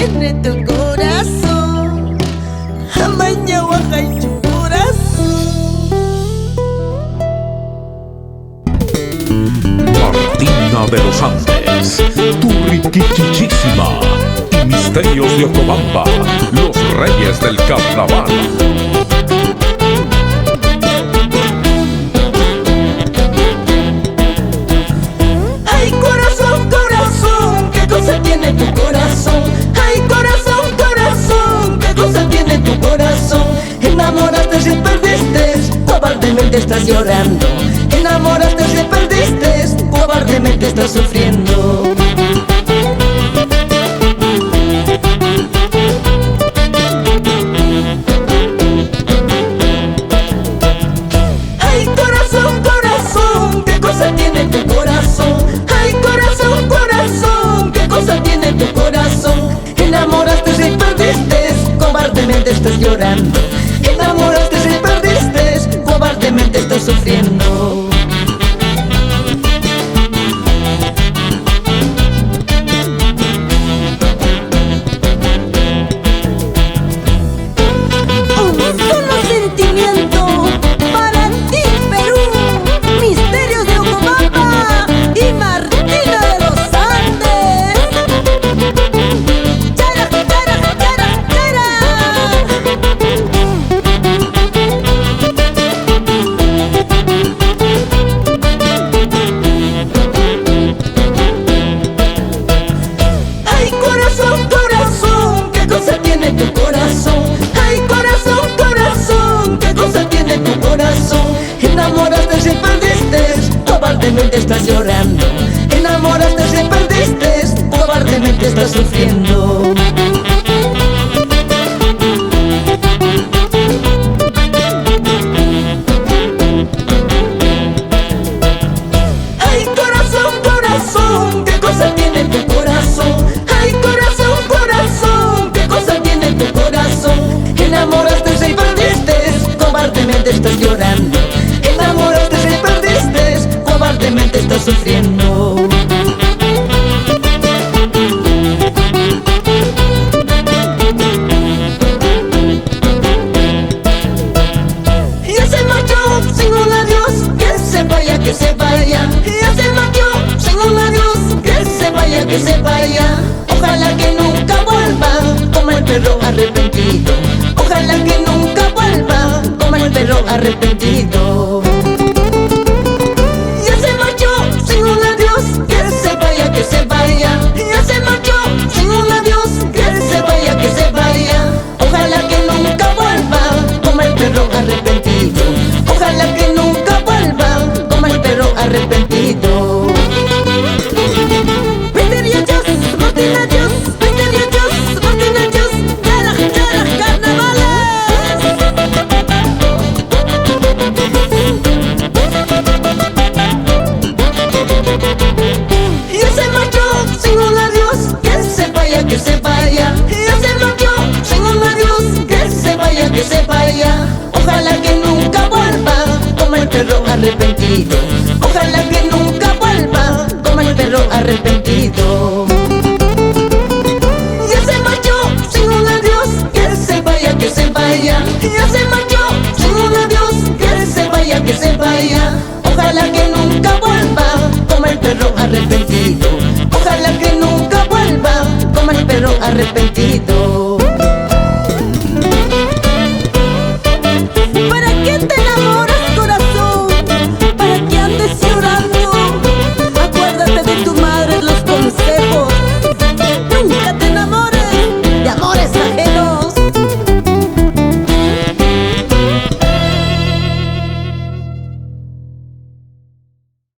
tiene tu corazón, amañado a tu corazón. Martina de los Andes, Turriquichichísima y Misterios de Ocobamba, los reyes del carnaval. Ay, corazón, corazón, ¿qué cosa tiene tu corazón? Ay, corazón, corazón, ¿qué cosa tiene tu corazón? Enamoraste y perdiste, cobardemente estás llorando. Enamoraste y perdiste, cobardemente estás sufriendo. Ay, corazón, corazón, ¿qué cosa tiene tu corazón? Ay, corazón, corazón, ¿qué cosa tiene tu corazón? Enamoraste y perdiste, cobardemente estás llorando. Enamoraste y perdiste, cobardemente estás sufriendo. Un solo sentimiento para ti, Perú. Misterios de Ocobamba y Martina de los Andes. Chara, chara, chara, chara. Ay, corazón, corazón, ¿qué cosa tiene tu corazón? Ay, corazón, corazón, ¿qué cosa tiene tu corazón? Enamoraste y perdiste, cobardemente estás llorando. Enamoraste y perdiste, cobardemente estás sufriendo. Ay, corazón, corazón, ¿qué cosa tiene tu corazón? Ay, corazón, corazón, ¿qué cosa tiene tu corazón? Enamoraste y perdiste, cobardemente estás llorando. Enamoraste y perdiste, cobardemente estás sufriendo. Ya se marchó sin un adiós, que se vaya, que se vaya. Ya se marchó sin un adiós, que se vaya, que se vaya. Ojalá que nunca vuelva como el perro arrepentido. Ojalá que nunca vuelva como el perro arrepentido. Ya se marchó sin un adiós, que se vaya, que se vaya. Ya se marchó sin un adiós, que se vaya, que se vaya. Ojalá que nunca vuelva como el perro arrepentido. Ojalá que nunca vuelva como el perro arrepentido. Misterios, Martinachos, misterios, Martinachos, chara, chara, carnavales. Ya se marchó sin un adiós, que se vaya, que se vaya. Ya se marchó sin un adiós, que se vaya, que se vaya. Ojalá que nunca vuelva como el perro arrepentido.